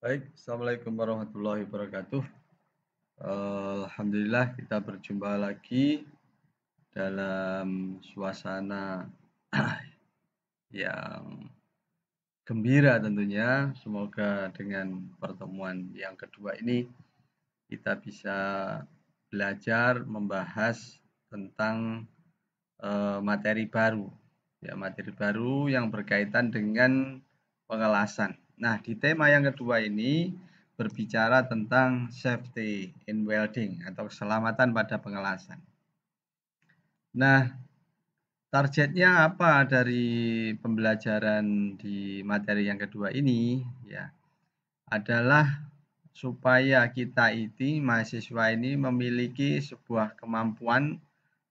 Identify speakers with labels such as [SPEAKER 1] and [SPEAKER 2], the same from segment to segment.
[SPEAKER 1] Baik, Assalamualaikum warahmatullahi wabarakatuh. Alhamdulillah kita berjumpa lagi dalam suasana yang gembira tentunya. Semoga dengan pertemuan yang kedua ini kita bisa belajar membahas tentang materi baru. Ya, materi baru yang berkaitan dengan pengelasan. Nah, di tema yang kedua ini berbicara tentang safety in welding atau keselamatan pada pengelasan. Nah, targetnya apa dari pembelajaran di materi yang kedua ini? Ya, adalah supaya kita ini mahasiswa ini memiliki sebuah kemampuan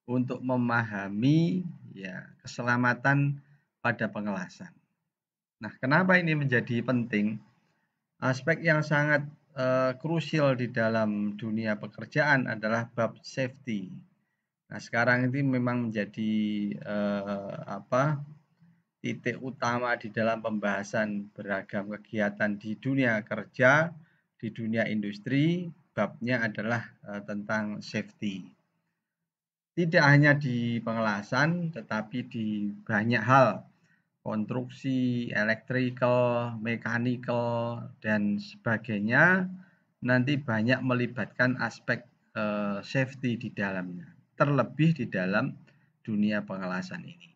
[SPEAKER 1] untuk memahami ya keselamatan pada pengelasan. Nah, kenapa ini menjadi penting? Aspek yang sangat krusial di dalam dunia pekerjaan adalah bab safety. Nah, sekarang ini memang menjadi titik utama di dalam pembahasan beragam kegiatan di dunia kerja, di dunia industri, babnya adalah tentang safety. Tidak hanya di pengelasan, tetapi di banyak hal, konstruksi, electrical, mechanical, dan sebagainya, nanti banyak melibatkan aspek safety di dalamnya, terlebih di dalam dunia pengelasan ini.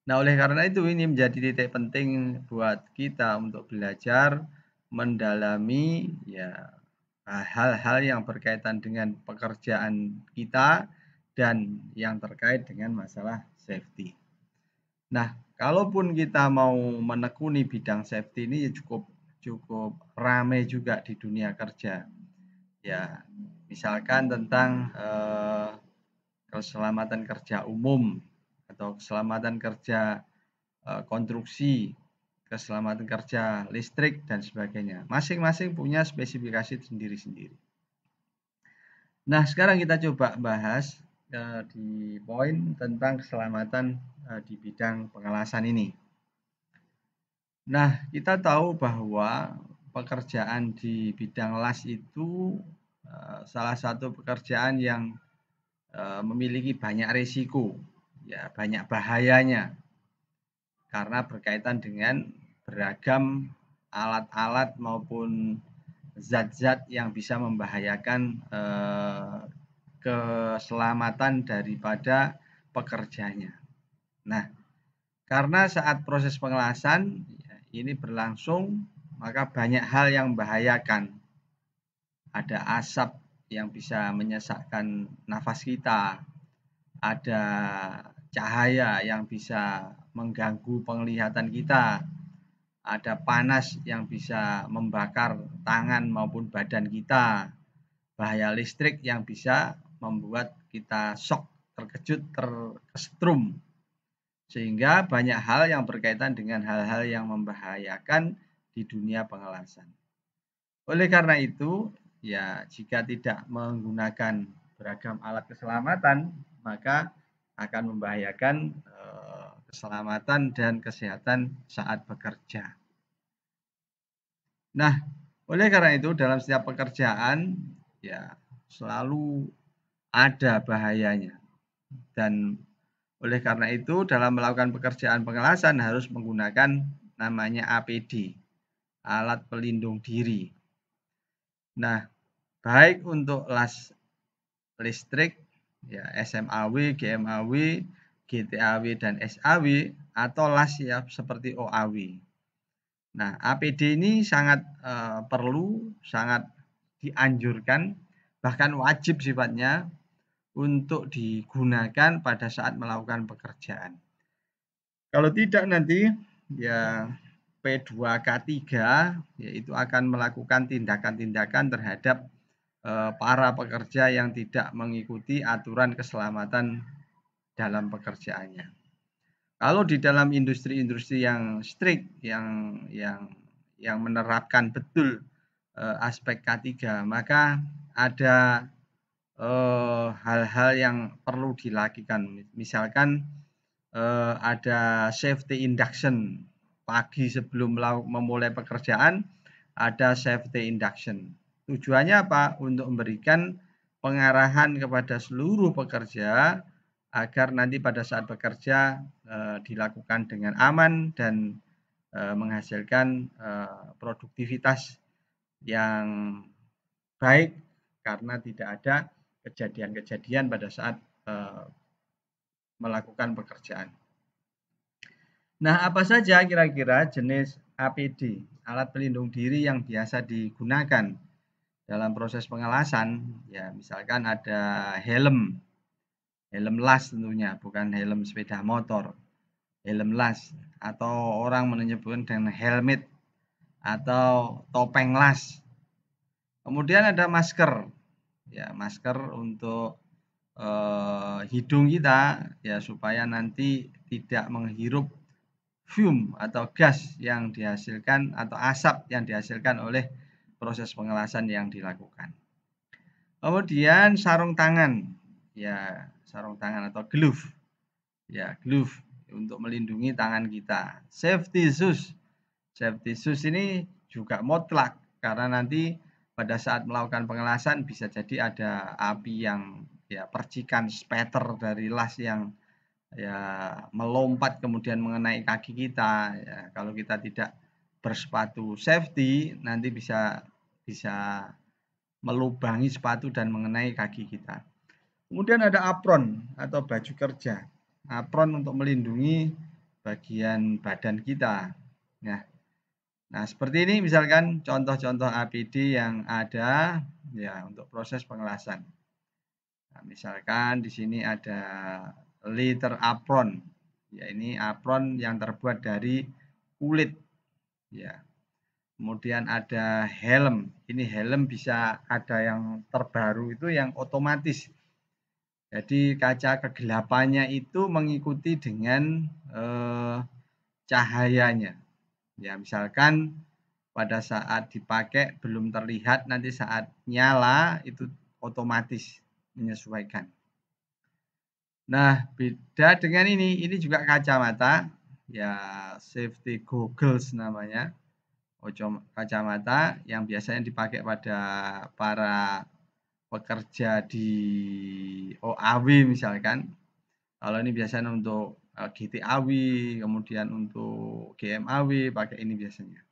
[SPEAKER 1] Nah, oleh karena itu ini menjadi titik penting buat kita untuk belajar mendalami ya hal-hal yang berkaitan dengan pekerjaan kita dan yang terkait dengan masalah safety. Nah, kalaupun kita mau menekuni bidang safety ini ya cukup ramai juga di dunia kerja. Ya, misalkan tentang keselamatan kerja umum atau keselamatan kerja konstruksi, keselamatan kerja listrik dan sebagainya. Masing-masing punya spesifikasi sendiri-sendiri. Nah, sekarang kita coba bahas di poin tentang keselamatan di bidang pengelasan ini. Nah, kita tahu bahwa pekerjaan di bidang las itu salah satu pekerjaan yang memiliki banyak risiko, ya banyak bahayanya, karena berkaitan dengan beragam alat-alat maupun zat-zat yang bisa membahayakan keselamatan daripada pekerjanya. Nah, karena saat proses pengelasan ini berlangsung, maka banyak hal yang membahayakan. Ada asap yang bisa menyesakkan nafas kita, ada cahaya yang bisa mengganggu penglihatan kita, ada panas yang bisa membakar tangan maupun badan kita, bahaya listrik yang bisa membuat kita shock, terkejut, terkesetrum, sehingga banyak hal yang berkaitan dengan hal-hal yang membahayakan di dunia pengelasan. Oleh karena itu, ya jika tidak menggunakan beragam alat keselamatan, maka akan membahayakan keselamatan dan kesehatan saat bekerja. Nah, oleh karena itu dalam setiap pekerjaan ya selalu ada bahayanya. Dan oleh karena itu dalam melakukan pekerjaan pengelasan harus menggunakan namanya APD, alat pelindung diri. Nah, baik untuk las listrik, ya SMAW, GMAW, GTAW, dan SAW, atau las ya seperti OAW. Nah, APD ini sangat perlu, sangat dianjurkan, bahkan wajib sifatnya untuk digunakan pada saat melakukan pekerjaan. Kalau tidak nanti ya P2K3 yaitu akan melakukan tindakan-tindakan terhadap para pekerja yang tidak mengikuti aturan keselamatan dalam pekerjaannya. Kalau di dalam industri-industri yang strict, yang menerapkan betul aspek K3, maka ada hal-hal yang perlu dilakukan. Misalkan ada safety induction pagi sebelum memulai pekerjaan, ada safety induction. Tujuannya apa? Untuk memberikan pengarahan kepada seluruh pekerja agar nanti pada saat bekerja dilakukan dengan aman dan menghasilkan produktivitas yang baik karena tidak ada kejadian-kejadian pada saat melakukan pekerjaan. Nah, apa saja kira-kira jenis APD, alat pelindung diri yang biasa digunakan dalam proses pengelasan? Ya, misalkan ada helm las tentunya, bukan helm sepeda motor, helm las, atau orang menyebutkan dengan helmet atau topeng las. Kemudian ada masker, ya masker untuk hidung kita, ya supaya nanti tidak menghirup fume atau gas yang dihasilkan atau asap yang dihasilkan oleh proses pengelasan yang dilakukan. Kemudian sarung tangan, ya sarung tangan atau glove, ya glove untuk melindungi tangan kita. Safety shoes ini juga mutlak karena nanti pada saat melakukan pengelasan bisa jadi ada api yang ya percikan spatter dari las yang ya melompat kemudian mengenai kaki kita. Ya, kalau kita tidak bersepatu safety nanti bisa melubangi sepatu dan mengenai kaki kita. Kemudian ada apron atau baju kerja. Apron untuk melindungi bagian badan kita. Nah, seperti ini misalkan contoh-contoh APD yang ada ya untuk proses pengelasan. Nah, misalkan di sini ada leather apron. Ya, ini apron yang terbuat dari kulit. Ya. Kemudian ada helm. Ini helm bisa ada yang terbaru itu yang otomatis. Jadi kaca kegelapannya itu mengikuti dengan cahayanya. Ya, misalkan pada saat dipakai belum terlihat, nanti saat nyala itu otomatis menyesuaikan. Nah, beda dengan ini juga kacamata, ya safety goggles namanya. Kacamata yang biasanya dipakai pada para pekerja di OAW misalkan. Kalau ini biasanya untuk GTAW, kemudian untuk GMAW pakai ini biasanya.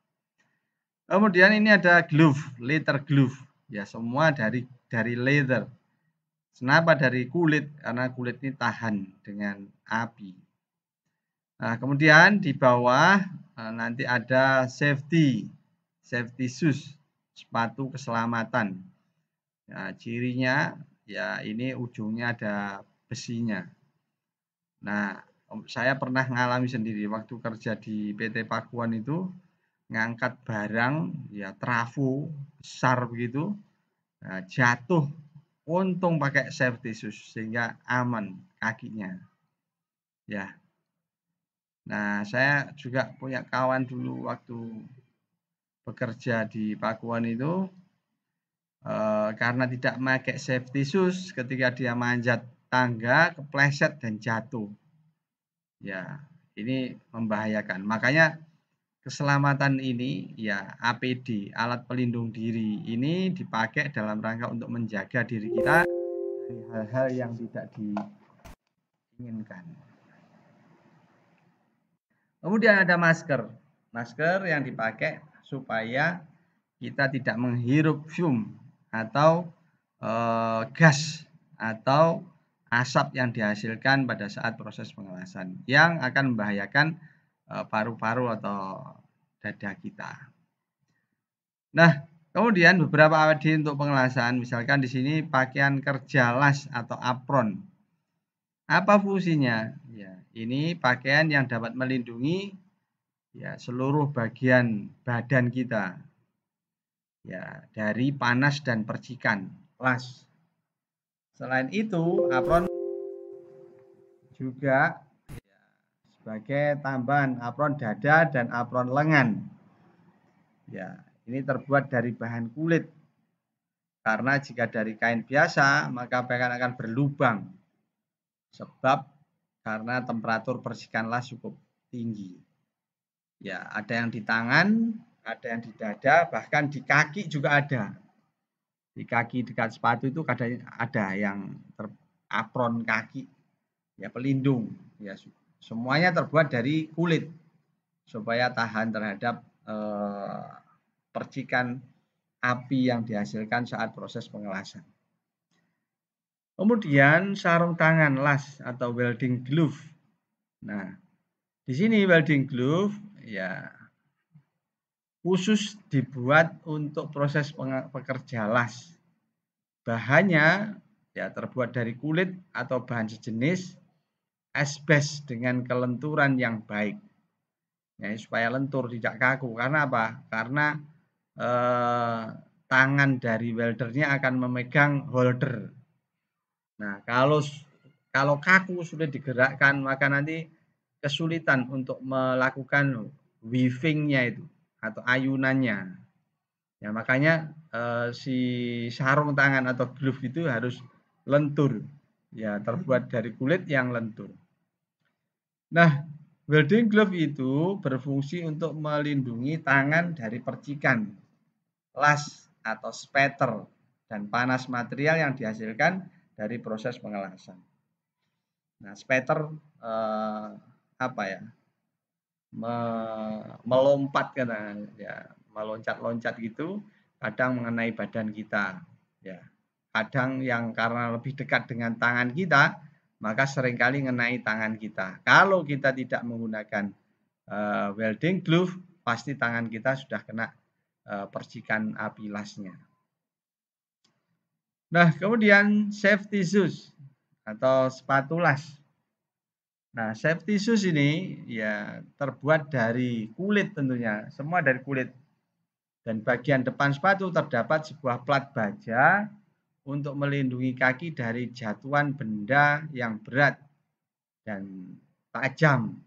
[SPEAKER 1] Kemudian ini ada glove, leather glove. Ya, semua dari leather. Kenapa dari kulit? Karena kulit ini tahan dengan api. Nah, kemudian di bawah nanti ada safety shoes, sepatu keselamatan. Nah, cirinya ya ini ujungnya ada besinya. Nah, saya pernah ngalami sendiri waktu kerja di PT Pakuan itu ngangkat barang ya trafo besar begitu, nah, jatuh, untung pakai safety shoes sehingga aman kakinya. Ya. Nah, saya juga punya kawan dulu waktu bekerja di Pakuan itu karena tidak pakai safety shoes ketika dia manjat tangga kepleset dan jatuh. Ya, ini membahayakan. Makanya keselamatan ini ya APD, alat pelindung diri ini dipakai dalam rangka untuk menjaga diri kita dari hal-hal yang tidak diinginkan. Kemudian ada masker. Masker yang dipakai supaya kita tidak menghirup fume atau gas atau asap yang dihasilkan pada saat proses pengelasan yang akan membahayakan paru-paru atau dada kita. Nah, kemudian beberapa APD untuk pengelasan, misalkan di sini pakaian kerja las atau apron. Apa fungsinya? Ya, ini pakaian yang dapat melindungi ya seluruh bagian badan kita. Ya, dari panas dan percikan las. Selain itu, apron juga ya, sebagai tambahan apron dada dan apron lengan. Ya, ini terbuat dari bahan kulit. Karena jika dari kain biasa, maka pakaian akan berlubang. Sebab karena temperatur percikan las cukup tinggi. Ya, ada yang di tangan, ada yang di dada, bahkan di kaki juga ada. Di kaki dekat sepatu itu kadang ada yang apron kaki, ya pelindung, ya semuanya terbuat dari kulit supaya tahan terhadap percikan api yang dihasilkan saat proses pengelasan. Kemudian sarung tangan las atau welding glove. Nah, di sini welding glove ya khusus dibuat untuk proses pekerja las. Bahannya ya terbuat dari kulit atau bahan sejenis asbes dengan kelenturan yang baik. Ya, supaya lentur tidak kaku. Karena apa? Karena tangan dari weldernya akan memegang holder. Nah, kalau kaku sudah digerakkan, maka nanti kesulitan untuk melakukan weaving-nya itu atau ayunannya. Ya, makanya si sarung tangan atau glove itu harus lentur. Ya, terbuat dari kulit yang lentur. Nah, welding glove itu berfungsi untuk melindungi tangan dari percikan, las atau spatter dan panas material yang dihasilkan dari proses pengelasan. Nah, spatter apa ya? Melompat karena ya meloncat-loncat gitu, kadang mengenai badan kita, ya. Kadang yang karena lebih dekat dengan tangan kita, maka seringkali mengenai tangan kita. Kalau kita tidak menggunakan welding glove, pasti tangan kita sudah kena percikan api lasnya. Nah, kemudian safety shoes atau sepatu las. Nah, safety shoes ini ya terbuat dari kulit tentunya, semua dari kulit. Dan bagian depan sepatu terdapat sebuah plat baja untuk melindungi kaki dari jatuhan benda yang berat dan tajam.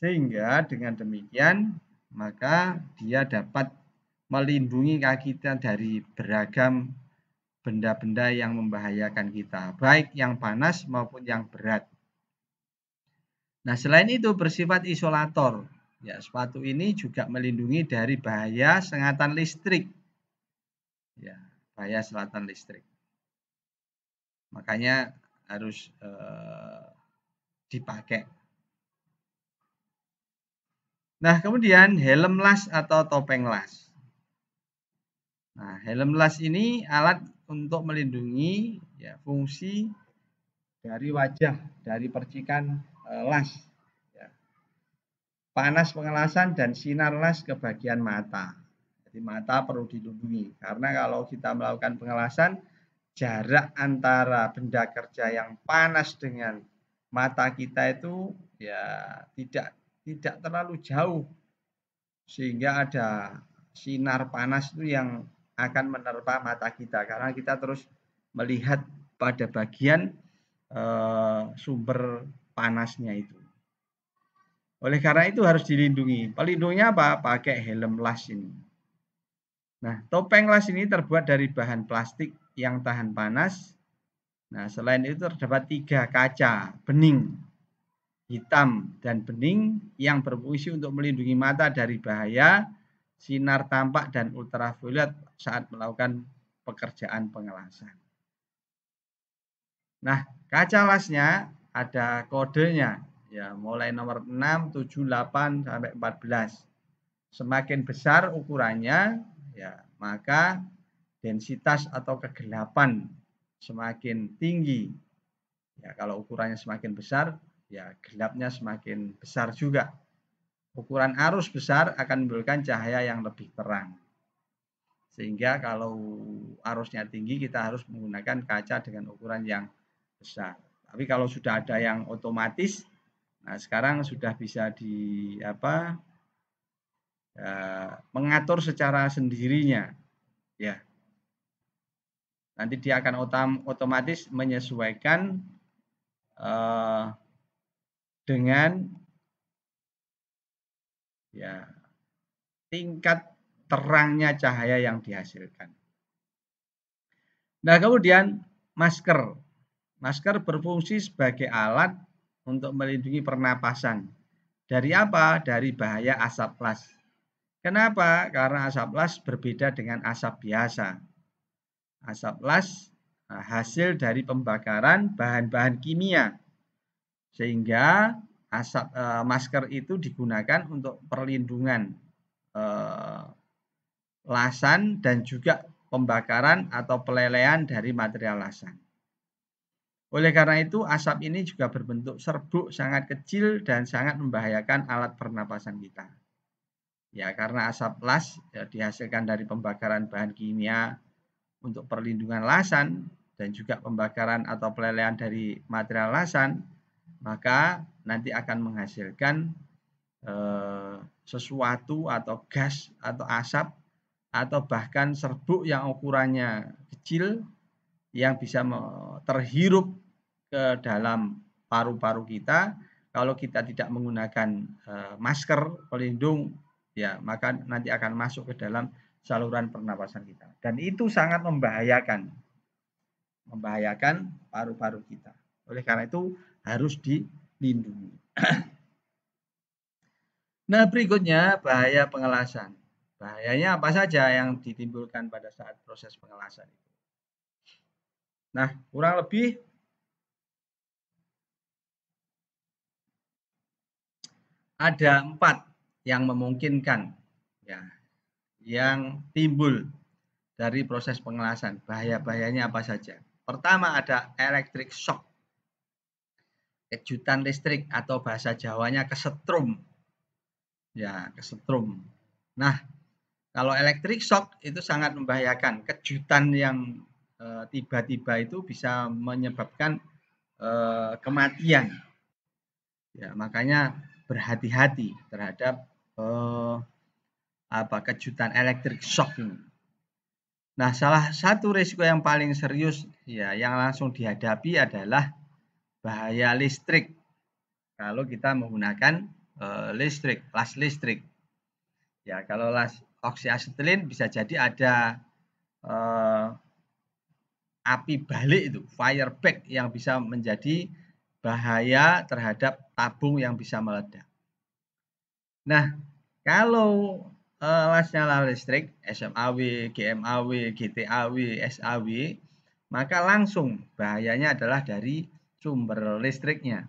[SPEAKER 1] Sehingga dengan demikian maka dia dapat melindungi kaki kita dari beragam benda-benda yang membahayakan kita, baik yang panas maupun yang berat. Nah, selain itu bersifat isolator. Ya, sepatu ini juga melindungi dari bahaya sengatan listrik. Ya, bahaya sengatan listrik. Makanya harus dipakai. Nah, kemudian helm las atau topeng las. Nah, helm las ini alat untuk melindungi ya, fungsi dari wajah dari percikan las. Ya. Panas pengelasan dan sinar las ke bagian mata. Jadi mata perlu dilindungi karena kalau kita melakukan pengelasan, jarak antara benda kerja yang panas dengan mata kita itu ya tidak terlalu jauh sehingga ada sinar panas itu yang akan menerpa mata kita karena kita terus melihat pada bagian sumber panasnya itu. Oleh karena itu harus dilindungi. Pelindungnya apa? Pakai helm las ini. Nah, topeng las ini terbuat dari bahan plastik yang tahan panas. Nah, selain itu terdapat 3 kaca bening, hitam, dan bening yang berfungsi untuk melindungi mata dari bahaya sinar tampak dan ultraviolet saat melakukan pekerjaan pengelasan. Nah, kaca lasnya ada kodenya, ya mulai nomor 6, 7, 8 sampai 14. Semakin besar ukurannya, ya maka densitas atau kegelapan semakin tinggi. Ya, kalau ukurannya semakin besar, ya gelapnya semakin besar juga. Ukuran arus besar akan menimbulkan cahaya yang lebih terang. Sehingga kalau arusnya tinggi kita harus menggunakan kaca dengan ukuran yang besar. Tapi kalau sudah ada yang otomatis, nah sekarang sudah bisa mengatur secara sendirinya, ya. Nanti dia akan otomatis menyesuaikan dengan ya tingkat terangnya cahaya yang dihasilkan. Nah, kemudian masker. Masker berfungsi sebagai alat untuk melindungi pernapasan. Dari apa? Dari bahaya asap las. Kenapa? Karena asap las berbeda dengan asap biasa. Asap las hasil dari pembakaran bahan-bahan kimia, sehingga masker itu digunakan untuk perlindungan lasan dan juga pembakaran atau pelelehan dari material lasan. Oleh karena itu, asap ini juga berbentuk serbuk sangat kecil dan sangat membahayakan alat pernapasan kita. Ya, karena asap las dihasilkan dari pembakaran bahan kimia untuk perlindungan lasan dan juga pembakaran atau pelelehan dari material lasan, maka nanti akan menghasilkan sesuatu atau gas atau asap atau bahkan serbuk yang ukurannya kecil yang bisa terhirup ke dalam paru-paru kita. Kalau kita tidak menggunakan masker pelindung, ya maka nanti akan masuk ke dalam saluran pernapasan kita. Dan itu sangat membahayakan paru-paru kita. Oleh karena itu harus dilindungi. Nah, berikutnya bahaya pengelasan. Bahayanya apa saja yang ditimbulkan pada saat proses pengelasan itu? Nah, kurang lebih ada 4 yang memungkinkan ya, yang timbul dari proses pengelasan. Bahaya-bahayanya apa saja? Pertama ada electric shock, kejutan listrik atau bahasa Jawanya kesetrum. Ya, kesetrum. Nah, kalau electric shock itu sangat membahayakan. Kejutan yang tiba-tiba itu bisa menyebabkan kematian. Ya, makanya berhati-hati terhadap kejutan electric shock ini. Nah, salah satu risiko yang paling serius ya yang langsung dihadapi adalah bahaya listrik. Kalau kita menggunakan las listrik. Ya, kalau las oksiasetilin bisa jadi ada api balik itu, fireback yang bisa menjadi bahaya terhadap tabung yang bisa meledak. Nah, kalau lasnya las listrik, SMAW, GMAW, GTAW, SAW, maka langsung bahayanya adalah dari sumber listriknya.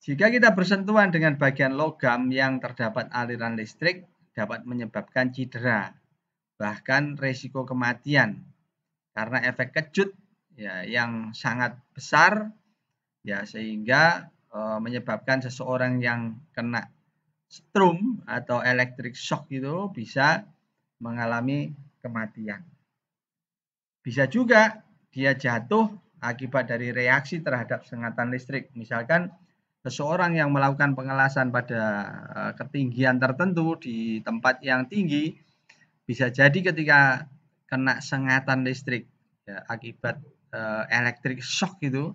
[SPEAKER 1] Jika kita bersentuhan dengan bagian logam yang terdapat aliran listrik, dapat menyebabkan cedera, bahkan risiko kematian, karena efek kejut ya, yang sangat besar, ya, sehingga menyebabkan seseorang yang kena strum atau electric shock itu bisa mengalami kematian. Bisa juga dia jatuh akibat dari reaksi terhadap sengatan listrik. Misalkan seseorang yang melakukan pengelasan pada ketinggian tertentu di tempat yang tinggi, bisa jadi ketika kena sengatan listrik ya, akibat electric shock itu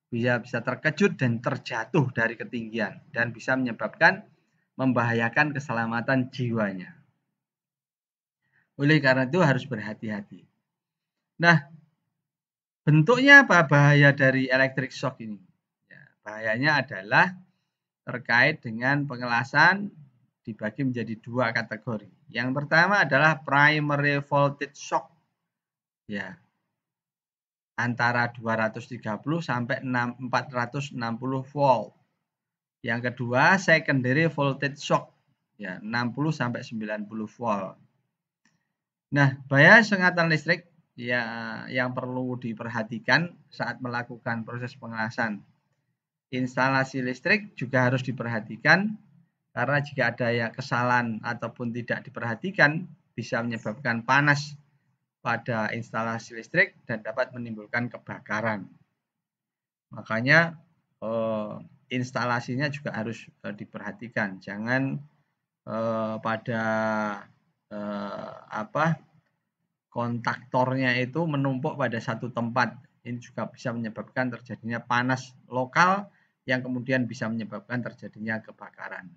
[SPEAKER 1] bisa terkejut dan terjatuh dari ketinggian dan bisa menyebabkan membahayakan keselamatan jiwanya. Oleh karena itu harus berhati-hati. Nah, bentuknya apa bahaya dari electric shock ini? Ya, bahayanya adalah terkait dengan pengelasan dibagi menjadi 2 kategori. Yang pertama adalah primary voltage shock. Ya, antara 230 sampai 460 volt. Yang kedua secondary voltage shock, ya 60 sampai 90 volt. Nah, bahaya sengatan listrik ya yang perlu diperhatikan saat melakukan proses pengelasan. Instalasi listrik juga harus diperhatikan karena jika ada yang kesalahan ataupun tidak diperhatikan bisa menyebabkan panas pada instalasi listrik dan dapat menimbulkan kebakaran. Makanya instalasinya juga harus diperhatikan. Jangan pada kontaktornya itu menumpuk pada satu tempat. Ini juga bisa menyebabkan terjadinya panas lokal yang kemudian bisa menyebabkan terjadinya kebakaran.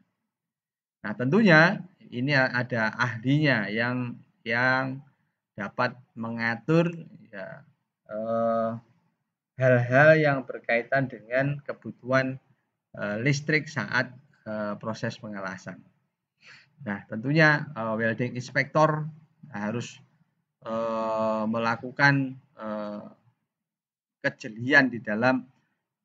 [SPEAKER 1] Nah, tentunya ini ada ahlinya yang dapat mengatur ya, hal-hal yang berkaitan dengan kebutuhan listrik saat proses pengelasan. Nah, tentunya welding inspector harus melakukan kejelian di dalam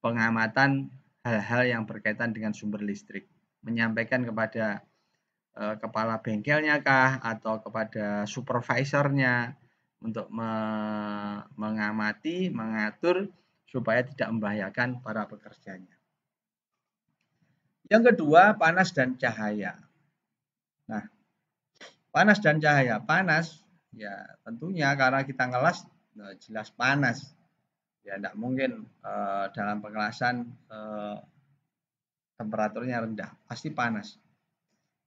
[SPEAKER 1] pengamatan hal-hal yang berkaitan dengan sumber listrik, menyampaikan kepada kepala bengkelnya kah atau kepada supervisornya untuk mengamati, mengatur supaya tidak membahayakan para pekerjanya. Yang kedua, panas dan cahaya. Nah, panas dan cahaya. Panas, ya tentunya karena kita ngelas jelas panas. Ya tidak mungkin dalam pengelasan temperaturnya rendah, pasti panas.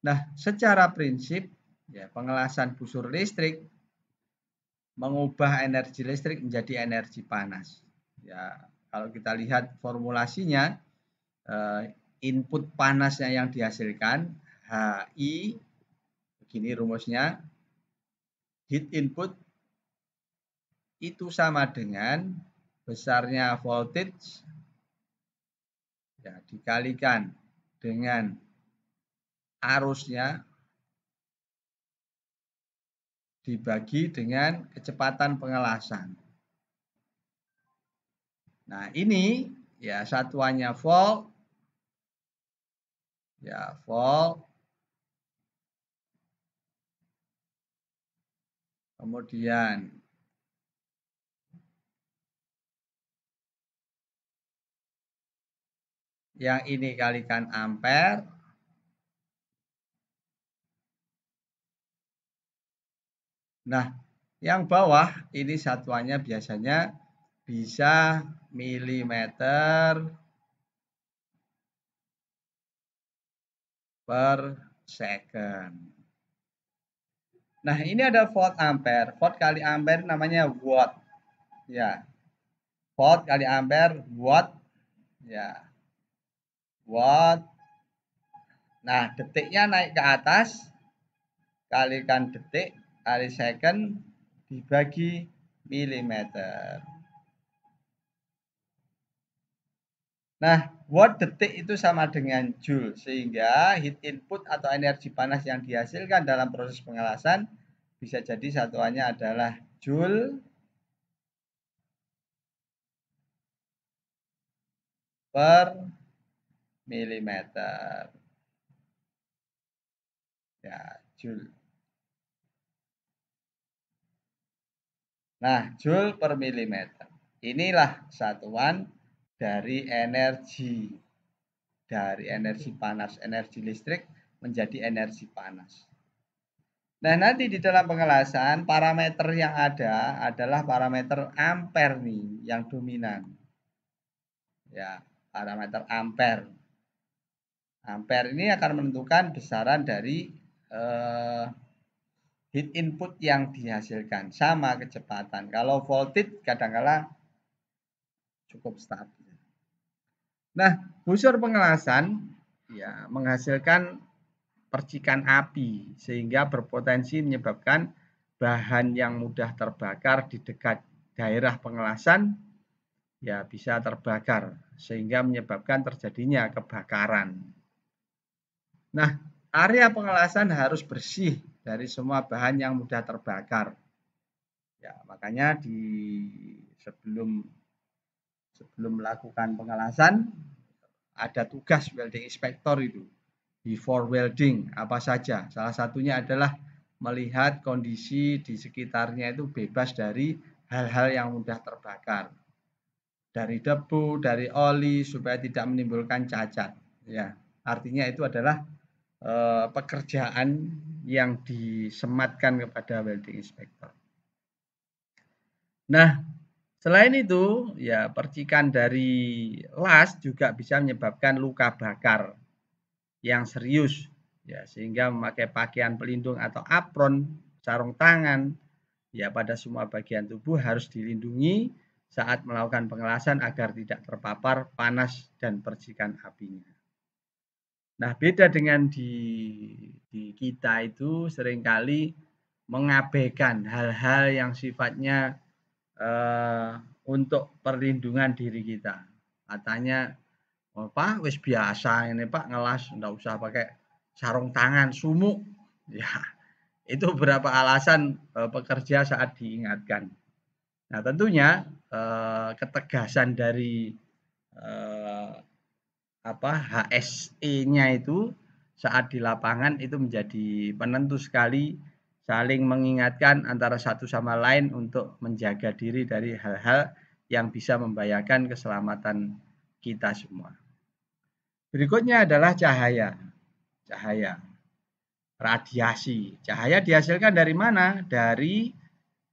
[SPEAKER 1] Nah, secara prinsip, ya pengelasan busur listrik mengubah energi listrik menjadi energi panas. Ya, kalau kita lihat formulasinya, input panasnya yang dihasilkan HI, begini rumusnya, heat input itu sama dengan besarnya voltage ya dikalikan dengan arusnya dibagi dengan kecepatan pengelasan. Nah, ini ya satuannya volt. Ya, volt. Kemudian yang ini kalikan ampere. Nah, yang bawah ini satuannya biasanya bisa milimeter per second. Nah, ini ada volt ampere. Volt kali ampere namanya watt. Ya. Volt kali ampere watt. Ya. Watt. Nah, detiknya naik ke atas. Kalikan detik kali second dibagi milimeter. Nah, watt detik itu sama dengan joule, sehingga heat input atau energi panas yang dihasilkan dalam proses pengelasan bisa jadi satuannya adalah joule per milimeter. Ya, joule. Nah, joule per milimeter. Inilah satuan dari energi panas, energi listrik menjadi energi panas. Nah, nanti di dalam pengelasan parameter yang ada adalah parameter ampere nih yang dominan. Ya, parameter ampere. Ampere ini akan menentukan besaran dari heat input yang dihasilkan sama kecepatan. Kalau voltage kadang-kala cukup stabil. Nah, busur pengelasan ya menghasilkan percikan api sehingga berpotensi menyebabkan bahan yang mudah terbakar di dekat daerah pengelasan ya bisa terbakar sehingga menyebabkan terjadinya kebakaran. Nah, area pengelasan harus bersih dari semua bahan yang mudah terbakar. Ya, makanya sebelum melakukan pengelasan ada tugas welding inspector itu. Before welding apa saja? Salah satunya adalah melihat kondisi di sekitarnya itu bebas dari hal-hal yang mudah terbakar. Dari debu, dari oli supaya tidak menimbulkan cacat. Ya, artinya itu adalah pekerjaan yang disematkan kepada welding inspector. Nah, selain itu, ya percikan dari las juga bisa menyebabkan luka bakar yang serius, ya sehingga memakai pakaian pelindung atau apron, sarung tangan, ya pada semua bagian tubuh harus dilindungi saat melakukan pengelasan agar tidak terpapar panas dan percikan apinya. Nah, beda dengan di kita itu seringkali mengabaikan hal-hal yang sifatnya untuk perlindungan diri kita. Katanya, oh, Pak, wis biasa ini Pak ngelas, enggak usah pakai sarung tangan, sumuk. Ya, itu beberapa alasan pekerja saat diingatkan. Nah, tentunya ketegasan dari eh, HSE-nya itu saat di lapangan itu menjadi penentu sekali, saling mengingatkan antara satu sama lain untuk menjaga diri dari hal-hal yang bisa membahayakan keselamatan kita semua. Berikutnya adalah cahaya. Cahaya, radiasi. Cahaya dihasilkan dari mana? Dari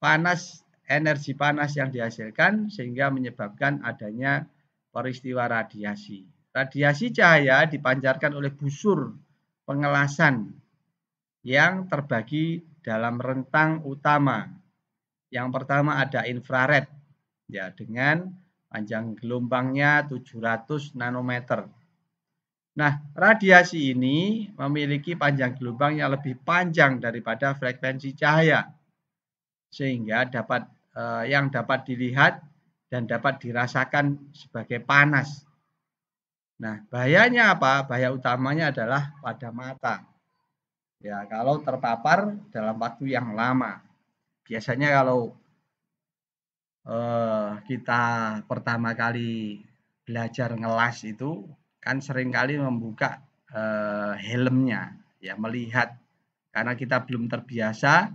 [SPEAKER 1] panas, energi panas yang dihasilkan sehingga menyebabkan adanya peristiwa radiasi. Radiasi cahaya dipancarkan oleh busur pengelasan yang terbagi dalam rentang utama. Yang pertama ada infrared, ya, dengan panjang gelombangnya 700 nanometer. Nah, radiasi ini memiliki panjang gelombang yang lebih panjang daripada frekuensi cahaya, sehingga yang dapat dilihat dan dapat dirasakan sebagai panas. Nah, bahayanya apa? Bahaya utamanya adalah pada mata. Ya, kalau terpapar dalam waktu yang lama. Biasanya kalau kita pertama kali belajar ngelas itu kan seringkali membuka helmnya, ya, melihat karena kita belum terbiasa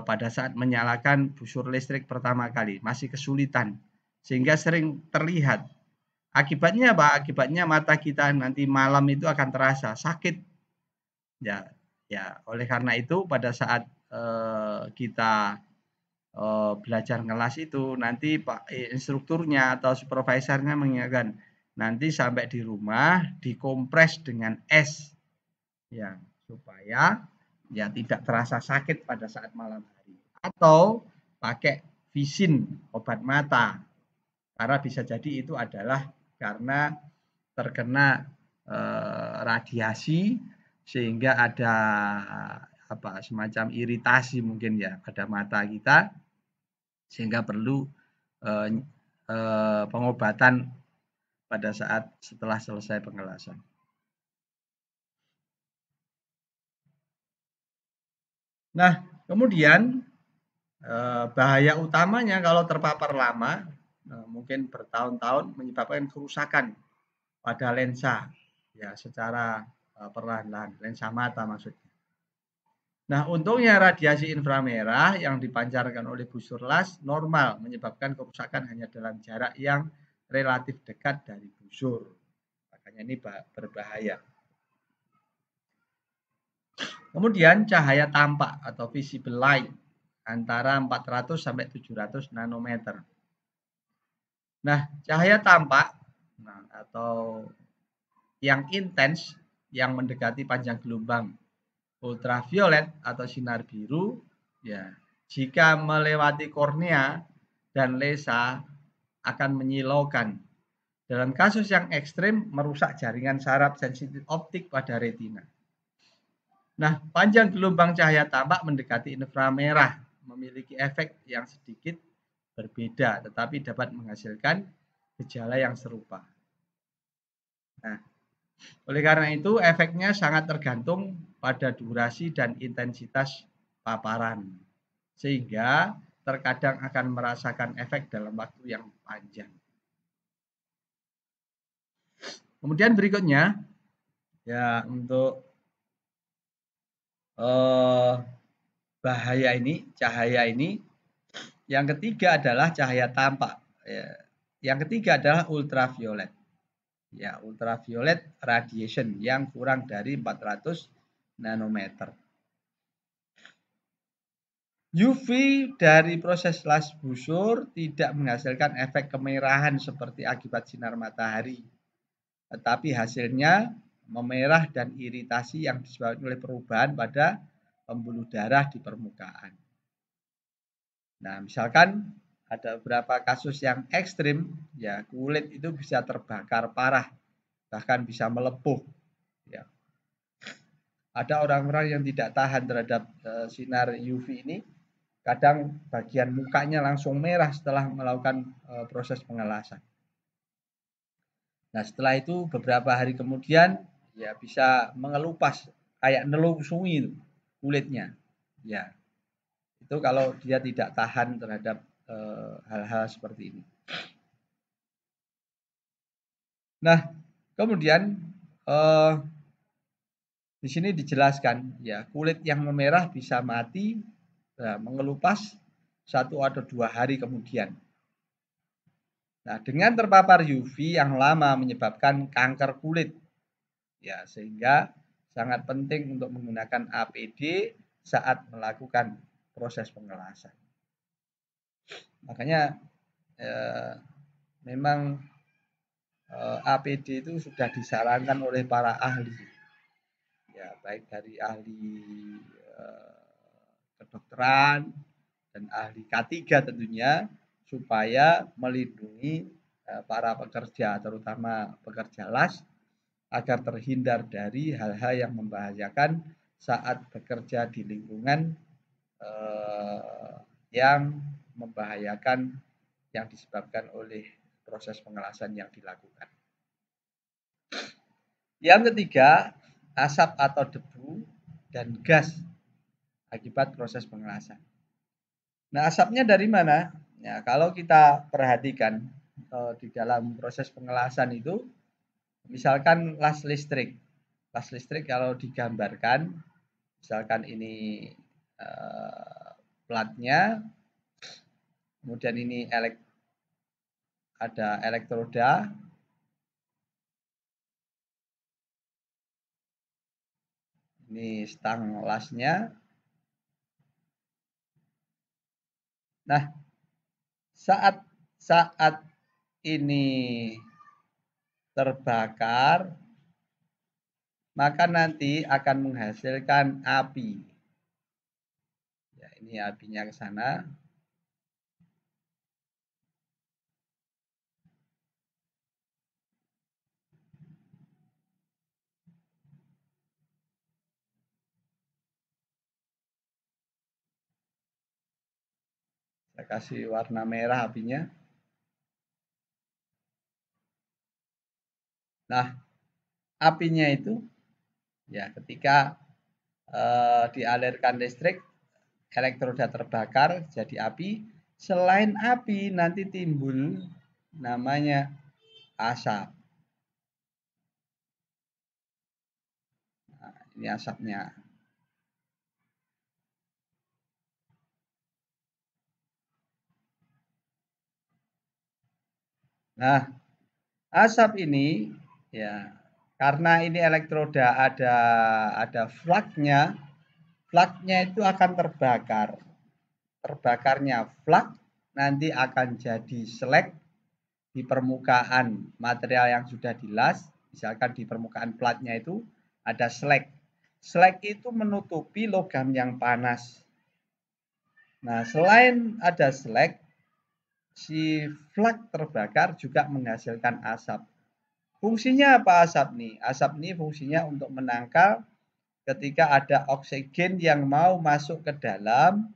[SPEAKER 1] pada saat menyalakan busur listrik pertama kali, masih kesulitan sehingga sering terlihat. Akibatnya apa? Akibatnya mata kita nanti malam itu akan terasa sakit. Ya, ya. Oleh karena itu pada saat kita belajar ngelas itu nanti Pak instrukturnya atau supervisornya mengingatkan nanti sampai di rumah dikompres dengan es, ya, supaya ya tidak terasa sakit pada saat malam hari, atau pakai visin obat mata karena bisa jadi itu adalah karena terkena radiasi sehingga ada semacam iritasi mungkin ya pada mata kita sehingga perlu eh, pengobatan pada saat setelah selesai pengelasan. Nah, kemudian bahaya utamanya kalau terpapar lama, mungkin bertahun-tahun menyebabkan kerusakan pada lensa, ya, secara perlahan-lahan, lensa mata maksudnya. Nah, untungnya radiasi inframerah yang dipancarkan oleh busur las normal, menyebabkan kerusakan hanya dalam jarak yang relatif dekat dari busur. Makanya ini berbahaya. Kemudian cahaya tampak atau visible light antara 400 sampai 700 nanometer. Nah, cahaya tampak atau yang intens yang mendekati panjang gelombang ultraviolet atau sinar biru, ya, jika melewati kornea dan lensa akan menyilaukan. Dalam kasus yang ekstrim merusak jaringan saraf sensitif optik pada retina. Nah, panjang gelombang cahaya tampak mendekati inframerah, memiliki efek yang sedikit berbeda, tetapi dapat menghasilkan gejala yang serupa. Nah, oleh karena itu, efeknya sangat tergantung pada durasi dan intensitas paparan, sehingga terkadang akan merasakan efek dalam waktu yang panjang. Kemudian berikutnya, ya, untuk bahaya ini, cahaya ini, yang ketiga adalah cahaya tampak. Ya. Yang ketiga adalah ultraviolet. Ya, ultraviolet radiation yang kurang dari 400 nanometer. UV dari proses las busur tidak menghasilkan efek kemerahan seperti akibat sinar matahari, tetapi hasilnya memerah dan iritasi yang disebabkan oleh perubahan pada pembuluh darah di permukaan. Nah, misalkan ada beberapa kasus yang ekstrim, ya, kulit itu bisa terbakar parah, bahkan bisa melepuh. Ya. Ada orang-orang yang tidak tahan terhadap sinar UV ini, kadang bagian mukanya langsung merah setelah melakukan proses pengelasan. Nah, setelah itu beberapa hari kemudian ya bisa mengelupas kayak nelung sungi itu. kulitnya. Ya, itu kalau dia tidak tahan terhadap hal-hal seperti ini. Nah, kemudian di sini dijelaskan ya, kulit yang memerah bisa mati, mengelupas 1 atau 2 hari kemudian. Nah, dengan terpapar UV yang lama menyebabkan kanker kulit. Ya, sehingga sangat penting untuk menggunakan APD saat melakukan proses pengelasan. Makanya memang APD itu sudah disarankan oleh para ahli. Ya, baik dari ahli kedokteran dan ahli K3 tentunya, supaya melindungi para pekerja, terutama pekerja las, agar terhindar dari hal-hal yang membahayakan saat bekerja di lingkungan yang membahayakan yang disebabkan oleh proses pengelasan yang dilakukan. Yang ketiga, asap atau debu dan gas akibat proses pengelasan. Nah, asapnya dari mana? Ya, kalau kita perhatikan di dalam proses pengelasan itu, misalkan las listrik. Las listrik kalau digambarkan, misalkan ini platnya, kemudian ini ada elektroda, ini stang lasnya. Nah, saat ini terbakar, maka nanti akan menghasilkan api. Ya, ini apinya ke sana. Saya kasih warna merah apinya. Nah, apinya itu ya ketika dialirkan listrik, elektroda terbakar jadi api. Selain api nanti timbul namanya asap. Nah, ini asapnya. Nah, asap ini ya karena ini elektroda ada flagnya, flagnya itu akan terbakar. Terbakarnya flag nanti akan jadi slag di permukaan material yang sudah dilas. Misalkan di permukaan platnya itu ada slag. Slag itu menutupi logam yang panas. Nah, selain ada slag, si flak terbakar juga menghasilkan asap. Fungsinya apa asap nih? Asap ini fungsinya untuk menangkal ketika ada oksigen yang mau masuk ke dalam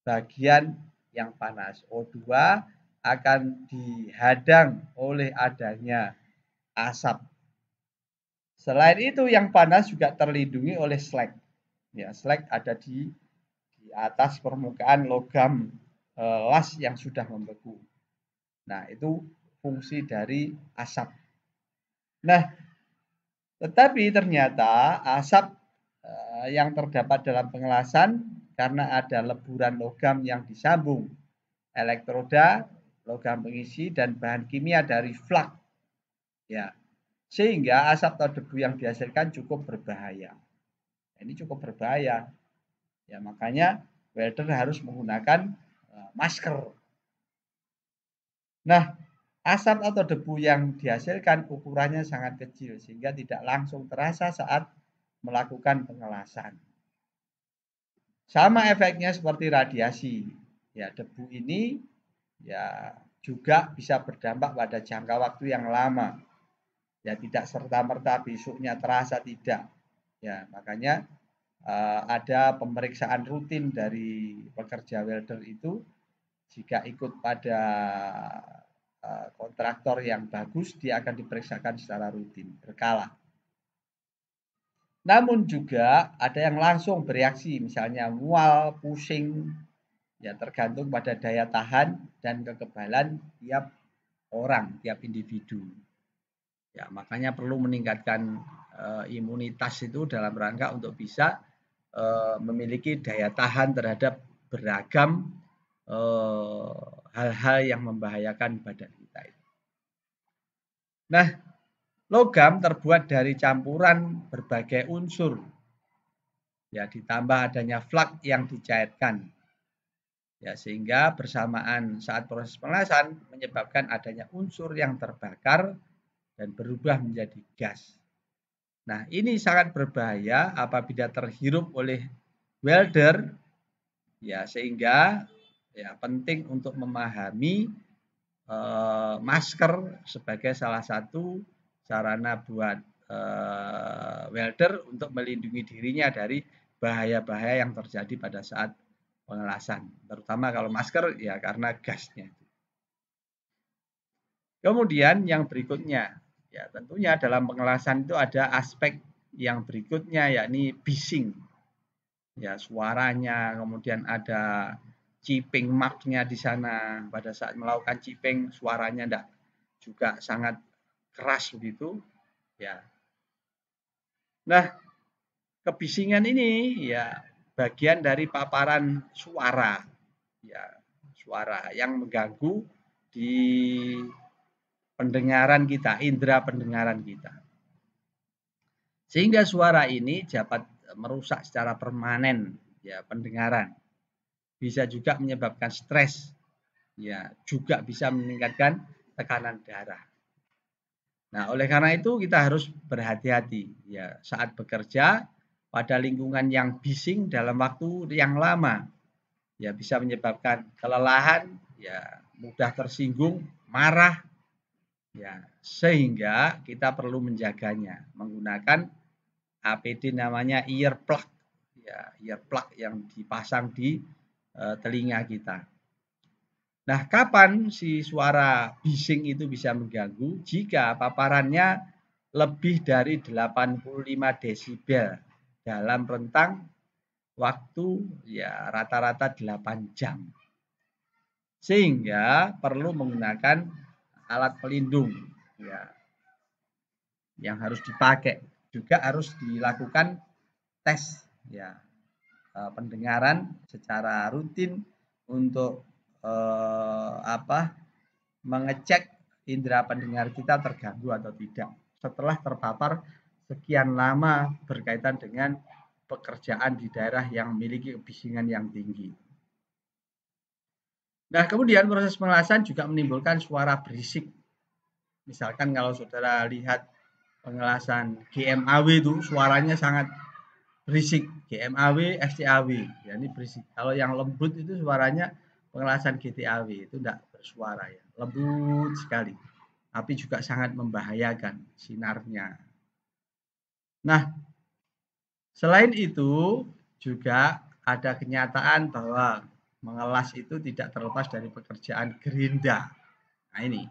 [SPEAKER 1] bagian yang panas. O2 akan dihadang oleh adanya asap. Selain itu yang panas juga terlindungi oleh slag. Ya, slag ada di atas permukaan logam las yang sudah membeku. Nah, itu fungsi dari asap. Nah, tetapi ternyata asap yang terdapat dalam pengelasan karena ada leburan logam yang disambung elektroda, logam pengisi, dan bahan kimia dari flak. Ya, sehingga asap atau debu yang dihasilkan cukup berbahaya. Ini cukup berbahaya. Ya, makanya welder harus menggunakan masker. Nah, asap atau debu yang dihasilkan ukurannya sangat kecil sehingga tidak langsung terasa saat melakukan pengelasan. Sama efeknya seperti radiasi. Ya, debu ini ya juga bisa berdampak pada jangka waktu yang lama. Ya, tidak serta-merta besoknya terasa, tidak. Ya, makanya ada pemeriksaan rutin dari pekerja welder itu. Jika ikut pada kontraktor yang bagus, dia akan diperiksakan secara rutin, berkala. Namun juga ada yang langsung bereaksi, misalnya mual, pusing, ya tergantung pada daya tahan dan kekebalan tiap orang, tiap individu. Ya, makanya perlu meningkatkan imunitas itu dalam rangka untuk bisa memiliki daya tahan terhadap beragam hal-hal yang membahayakan badan kita. Nah, logam terbuat dari campuran berbagai unsur, ya ditambah adanya flak yang dicairkan, ya sehingga bersamaan saat proses pengelasan menyebabkan adanya unsur yang terbakar dan berubah menjadi gas. Nah, ini sangat berbahaya apabila terhirup oleh welder, ya sehingga ya penting untuk memahami masker sebagai salah satu sarana buat welder untuk melindungi dirinya dari bahaya-bahaya yang terjadi pada saat pengelasan, terutama kalau masker ya karena gasnya. Kemudian yang berikutnya, ya tentunya dalam pengelasan itu ada aspek yang berikutnya yakni bising. Ya suaranya, kemudian ada chipping mark-nya di sana. Pada saat melakukan chipping suaranya enggak juga sangat keras begitu, ya. Nah, kebisingan ini ya bagian dari paparan suara. Ya, suara yang mengganggu di pendengaran kita, indera pendengaran kita. Sehingga suara ini dapat merusak secara permanen ya pendengaran. Bisa juga menyebabkan stres. Ya, juga bisa meningkatkan tekanan darah. Nah, oleh karena itu kita harus berhati-hati ya saat bekerja pada lingkungan yang bising dalam waktu yang lama. Ya bisa menyebabkan kelelahan, ya mudah tersinggung, marah, ya sehingga kita perlu menjaganya menggunakan APD namanya earplug, ya earplug yang dipasang di telinga kita. Nah, kapan si suara bising itu bisa mengganggu? Jika paparannya lebih dari 85 desibel dalam rentang waktu ya rata-rata 8 jam. Sehingga perlu menggunakan alat pelindung ya yang harus dipakai. Juga harus dilakukan tes ya pendengaran secara rutin untuk mengecek indera pendengar kita terganggu atau tidak setelah terpapar sekian lama berkaitan dengan pekerjaan di daerah yang memiliki kebisingan yang tinggi. Nah, kemudian proses pengelasan juga menimbulkan suara berisik. Misalkan kalau saudara lihat pengelasan GMAW itu suaranya sangat berisik. GMAW, SCAW, ya ini berisik. Kalau yang lembut itu suaranya pengelasan GTAW itu tidak bersuara ya, lembut sekali. Tapi juga sangat membahayakan sinarnya. Nah, selain itu juga ada kenyataan bahwa mengelas itu tidak terlepas dari pekerjaan gerinda. Nah ini,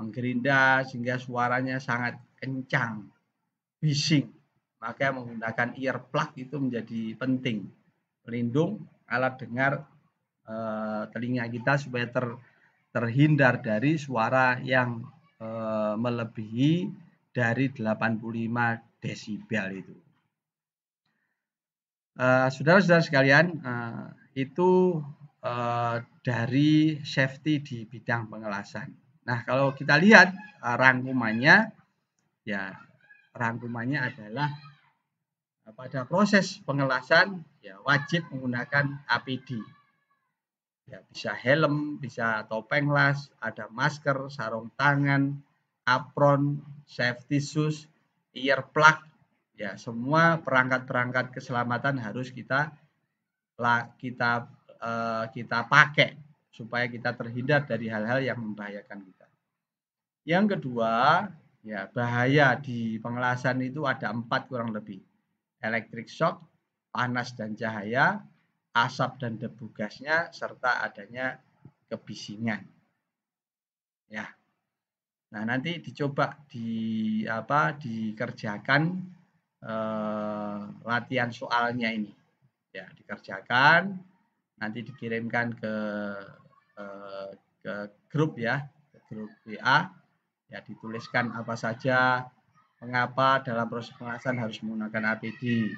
[SPEAKER 1] menggerinda sehingga suaranya sangat kencang, bising. Maka menggunakan earplug itu menjadi penting. Pelindung alat dengar telinga kita supaya terhindar dari suara yang melebihi dari 85 desibel itu. Saudara-saudara sekalian, itu dari safety di bidang pengelasan. Nah, kalau kita lihat rangkumannya, ya rangkumannya adalah pada proses pengelasan ya wajib menggunakan APD. Ya, bisa helm, bisa topeng las, ada masker, sarung tangan, apron, safety shoes, earplug, ya semua perangkat-perangkat keselamatan harus kita pakai supaya kita terhindar dari hal-hal yang membahayakan kita. Yang kedua, ya bahaya di pengelasan itu ada 4 kurang lebih. Electric shock, panas dan cahaya, asap dan debu gasnya, serta adanya kebisingan. Ya. Nah, nanti dicoba dikerjakan latihan soalnya ini. Ya, dikerjakan, nanti dikirimkan ke grup ya, ke grup WA. Ya, dituliskan apa saja, mengapa dalam proses pengelasan harus menggunakan APD.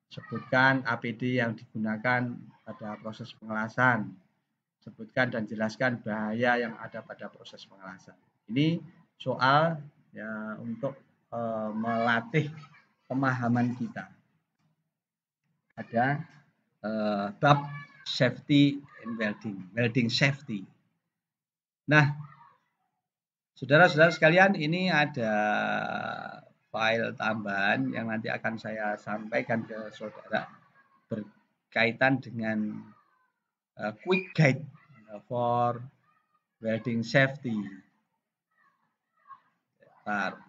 [SPEAKER 1] Sebutkan APD yang digunakan pada proses pengelasan. Sebutkan dan jelaskan bahaya yang ada pada proses pengelasan. Ini soal ya untuk melatih pemahaman kita. Ada bab safety in welding, welding safety. Nah, saudara-saudara sekalian, ini ada file tambahan yang nanti akan saya sampaikan ke saudara berkaitan dengan quick guide for welding safety. Bentar.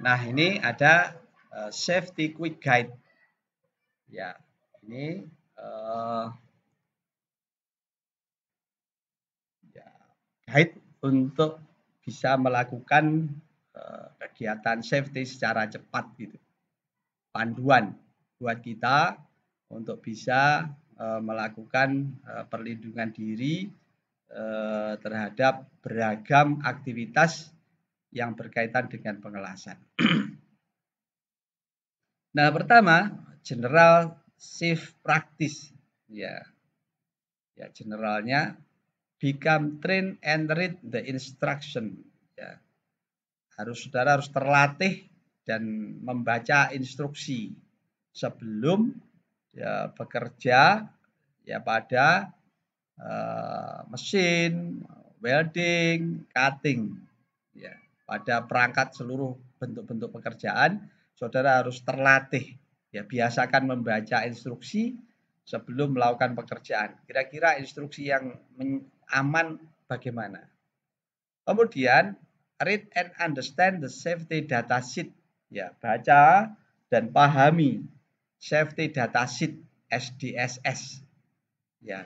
[SPEAKER 1] Nah, ini ada safety quick guide. Ya, ini ya, guide untuk bisa melakukan kegiatan safety secara cepat gitu. Panduan buat kita untuk bisa melakukan perlindungan diri terhadap beragam aktivitas yang berkaitan dengan pengelasan. Nah, pertama, general safe practice. Ya, generalnya become trained and read the instruction. Ya, saudara harus terlatih dan membaca instruksi sebelum ya bekerja ya pada mesin, welding, cutting. Ya, pada perangkat seluruh bentuk-bentuk pekerjaan, saudara harus terlatih. Ya, biasakan membaca instruksi sebelum melakukan pekerjaan. Kira-kira instruksi yang aman bagaimana? Kemudian, read and understand the safety data sheet. Ya, baca dan pahami safety data sheet SDSS. Ya,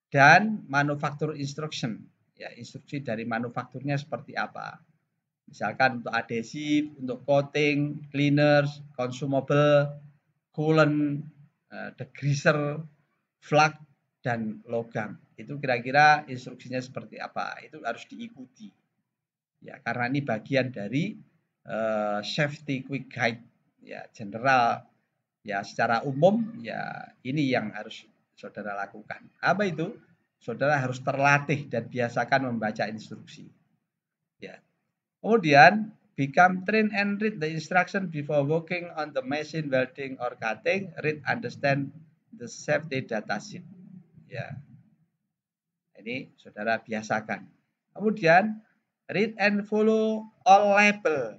[SPEAKER 1] dan manufacturer instruction. Ya, instruksi dari manufakturnya seperti apa. Misalkan untuk adhesif, untuk coating, cleaners, consumable, coolant, degreaser, flux, dan logam. Itu kira-kira instruksinya seperti apa. Itu harus diikuti. Ya, karena ini bagian dari safety quick guide ya general ya secara umum ya ini yang harus saudara lakukan. Apa itu? Saudara harus terlatih dan biasakan membaca instruksi. Ya. Kemudian become trained and read the instruction before working on the machine welding or cutting. Read, understand the safety data sheet. Ya. Ini saudara biasakan. Kemudian read and follow all label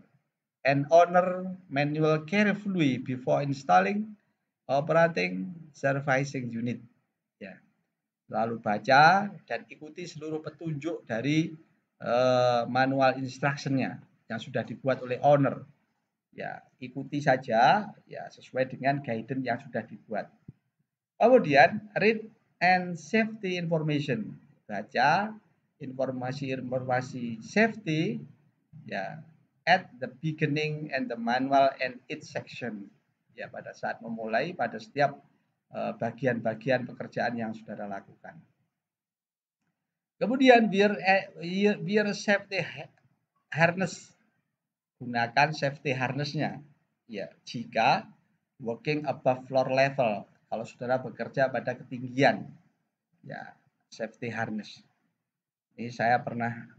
[SPEAKER 1] and honor manual carefully before installing, operating, servicing unit. Ya. Lalu baca dan ikuti seluruh petunjuk dari manual instruction-nya yang sudah dibuat oleh owner. Ya, ikuti saja ya sesuai dengan guidance yang sudah dibuat. Kemudian read and safety information. Baca informasi-informasi safety ya at the beginning and the manual and its section. Ya, pada saat memulai pada setiap bagian-bagian pekerjaan yang saudara lakukan. Kemudian wear safety harness. Gunakan safety harnessnya. Ya, jika working above floor level, kalau saudara bekerja pada ketinggian, ya safety harness. Ini saya pernah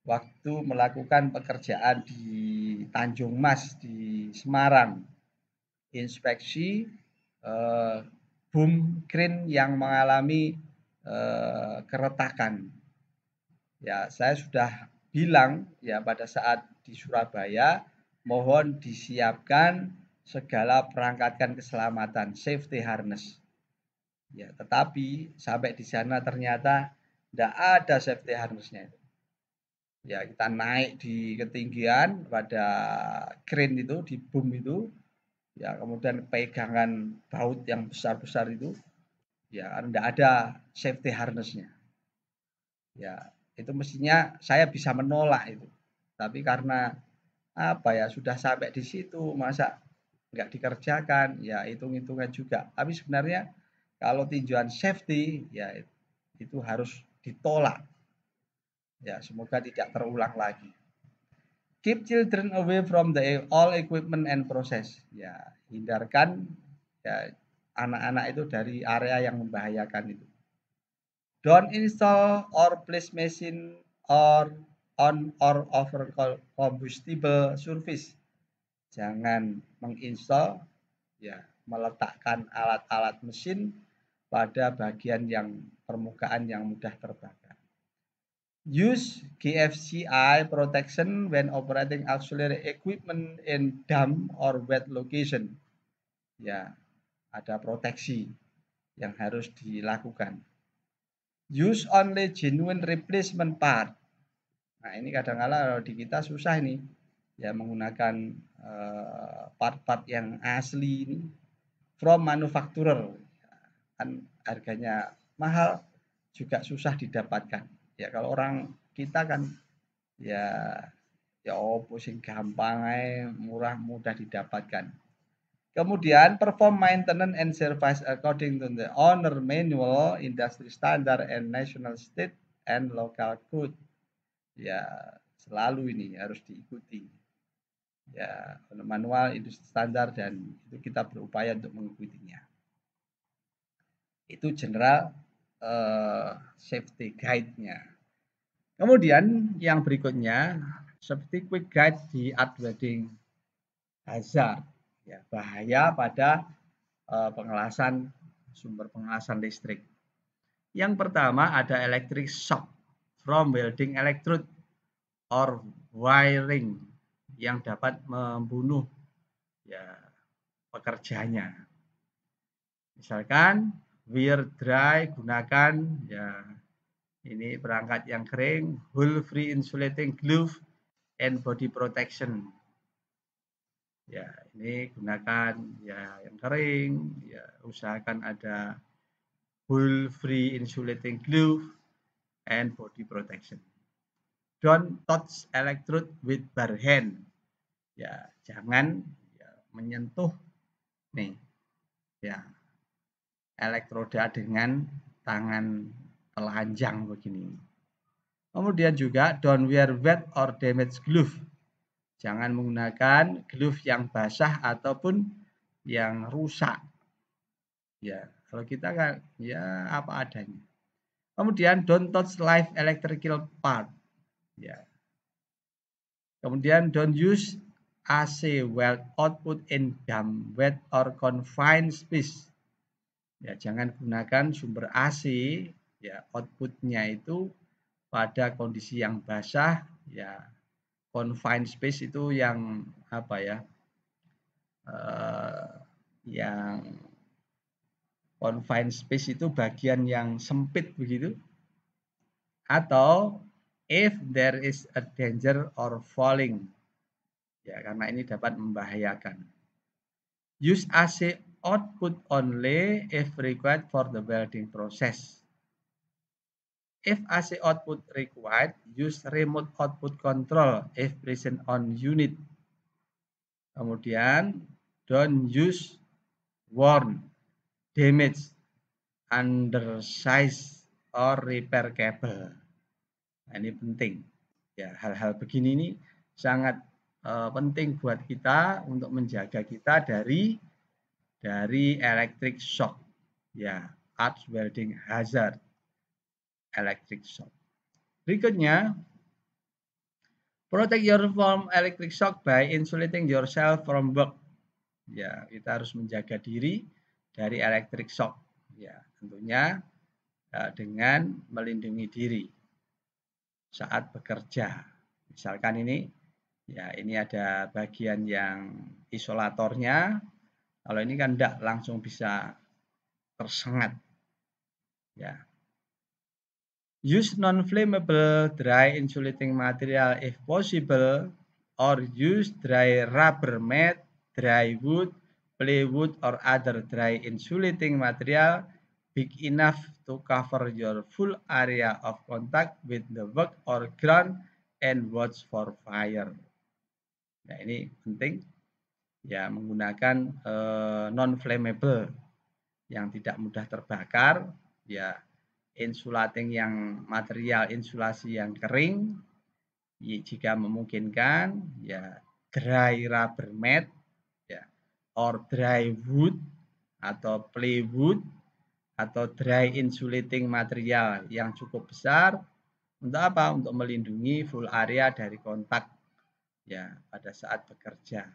[SPEAKER 1] waktu melakukan pekerjaan di Tanjung Mas di Semarang, inspeksi boom crane yang mengalami keretakan. Ya, saya sudah bilang ya pada saat di Surabaya, mohon disiapkan segala perangkatkan keselamatan, safety harness. Ya, tetapi sampai di sana ternyata tidak ada safety harnessnya. Ya, kita naik di ketinggian pada crane itu, di boom itu, ya kemudian pegangan baut yang besar-besar itu, ya tidak ada safety harnessnya. Ya, itu mestinya saya bisa menolak itu. Tapi karena apa ya, sudah sampai di situ masa nggak dikerjakan, ya hitung-hitungan juga. Tapi sebenarnya kalau tinjauan safety ya itu harus ditolak. Ya, semoga tidak terulang lagi. Keep children away from the all equipment and process. Ya, hindarkan ya anak-anak itu dari area yang membahayakan itu. Don't install or place machine or on or over combustible surface. Jangan menginstal ya meletakkan alat-alat mesin pada bagian yang permukaan yang mudah terbakar. Use GFCI protection when operating auxiliary equipment in damp or wet location. Ya, ada proteksi yang harus dilakukan. Use only genuine replacement part. Nah, ini kadang-kala di kita susah ini ya menggunakan part-part yang asli ini from manufacturer. Kan harganya mahal juga susah didapatkan. Ya kalau orang kita kan ya opo sing gampang ae, murah mudah didapatkan. Kemudian perform maintenance and service according to the owner manual, industry standard and national state and local code. Ya, selalu ini harus diikuti. Ya, manual, industri standar dan itu kita berupaya untuk mengikutinya. Itu general safety guide-nya. Kemudian yang berikutnya safety quick guide di earth welding hazard. Ya, bahaya pada pengelasan sumber pengelasan listrik. Yang pertama ada electric shock from welding electrode or wiring yang dapat membunuh ya pekerjanya. Misalkan wear dry, gunakan ya ini perangkat yang kering, hole free insulating glove and body protection. Ya, ini gunakan ya yang kering, ya usahakan ada hole free insulating glove and body protection. Don't touch electrode with bare hand. Ya, jangan ya, menyentuh nih ya elektroda dengan tangan telanjang begini. Kemudian juga don't wear wet or damaged glove. Jangan menggunakan glove yang basah ataupun yang rusak. Ya, kalau kita kan ya apa adanya. Kemudian don't touch live electrical part. Ya. Kemudian don't use AC weld output in damp, wet or confined space. Ya, jangan gunakan sumber AC ya outputnya itu pada kondisi yang basah ya. Confined space itu yang apa ya? Yang confined space itu bagian yang sempit begitu. Atau if there is a danger or falling. Ya, karena ini dapat membahayakan. Use AC output only if required for the welding process. If AC output required, use remote output control if present on unit. Kemudian, don't use worn, damaged, undersized, or repair cable. Nah, ini penting. Ya, hal-hal begini ini sangat penting buat kita untuk menjaga kita dari electric shock. Ya, earth welding hazard. Electric shock. Berikutnya, protect your from electric shock by insulating yourself from work. Ya, kita harus menjaga diri dari electric shock. Ya, tentunya dengan melindungi diri saat bekerja. Misalkan ini, ya ini ada bagian yang isolatornya. Kalau ini kan tidak langsung bisa tersengat. Ya. Use non-flammable dry insulating material if possible, or use dry rubber mat, dry wood, plywood, or other dry insulating material big enough to cover your full area of contact with the work or ground and watch for fire. Nah, ini penting ya, menggunakan non-flammable yang tidak mudah terbakar, ya insulating yang material insulasi yang kering, jika memungkinkan ya dry rubber mat ya, or dry wood atau plywood atau dry insulating material yang cukup besar. Untuk apa? Untuk melindungi full area dari kontak ya pada saat bekerja.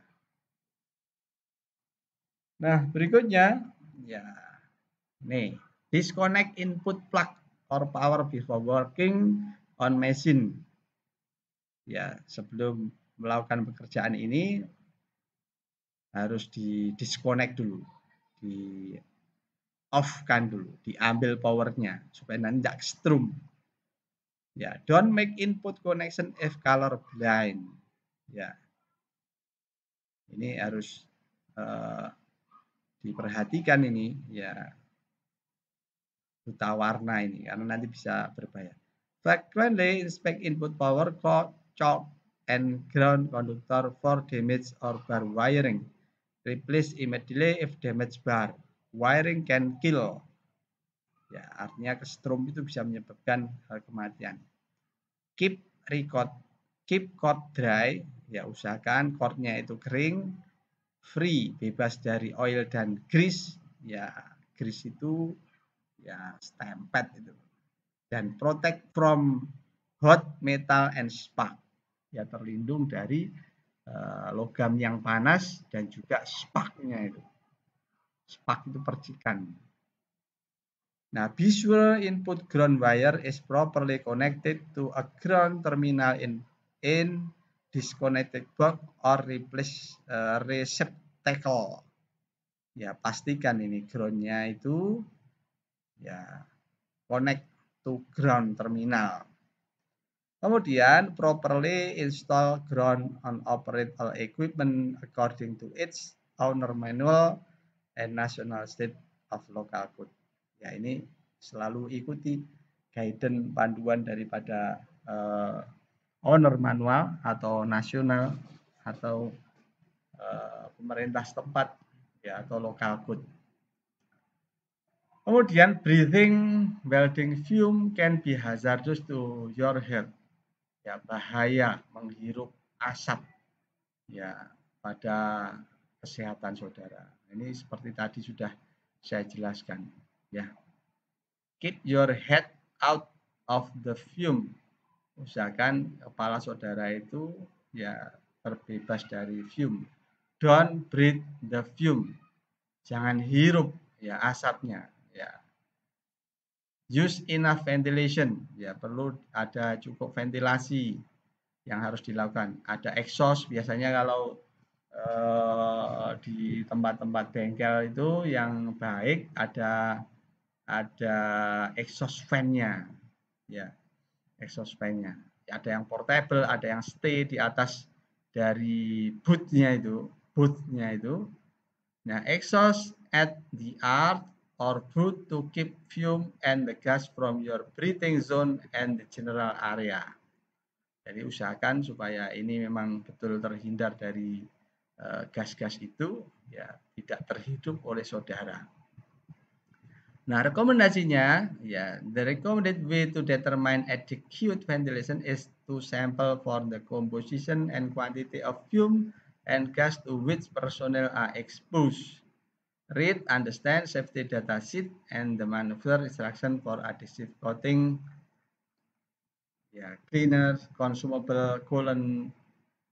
[SPEAKER 1] Nah, berikutnya ya nih, disconnect input plug or power before working on machine. Ya, sebelum melakukan pekerjaan ini harus di disconnect dulu, di off kan dulu, diambil powernya supaya nanti tidak strum. Ya, don't make input connection if color blind. Ya, ini harus diperhatikan ini ya, buta warna ini karena nanti bisa berbahaya. Frequently inspect input power cord, choke, and ground conductor for damage or bar wiring. Replace immediately if damaged bar. Wiring can kill. Ya, artinya kesetrum itu bisa menyebabkan kematian. Keep cord dry. Ya, usahakan cordnya itu kering, free, bebas dari oil dan grease. Ya, grease itu ya stempet itu, dan protect from hot metal and spark, ya terlindung dari logam yang panas dan juga sparknya itu. Spark itu percikan. Nah, be sure input ground wire is properly connected to a ground terminal in disconnected box or replace receptacle. Ya, pastikan ini groundnya itu ya connect to ground terminal. Kemudian properly install ground on operate all equipment according to its owner manual and national state of local code. Ya, ini selalu ikuti guidance panduan daripada owner manual atau nasional atau pemerintah setempat ya, atau local code. Kemudian breathing welding fume can be hazardous to your health. Ya, bahaya menghirup asap ya pada kesehatan saudara. Ini seperti tadi sudah saya jelaskan ya. Keep your head out of the fume. Usahakan kepala saudara itu ya terbebas dari fume. Don't breathe the fume. Jangan hirup ya asapnya ya. Use enough ventilation, ya perlu ada cukup ventilasi yang harus dilakukan. Ada exhaust, biasanya kalau di tempat-tempat bengkel itu yang baik ada exhaust fan-nya, ya exhaust fan-nya. Ada yang portable, ada yang stay di atas dari boot-nya itu. Nah, exhaust at the earth or boot to keep fume and the gas from your breathing zone and the general area. Jadi usahakan supaya ini memang betul terhindar dari gas-gas itu, ya tidak terhidup oleh saudara. Nah, rekomendasinya ya, the recommended way to determine adequate ventilation is to sample for the composition and quantity of fume and gas to which personnel are exposed. Read, understand safety data sheet and the manufacturer instruction for adhesive coating, ya, cleaner, consumable, coolant,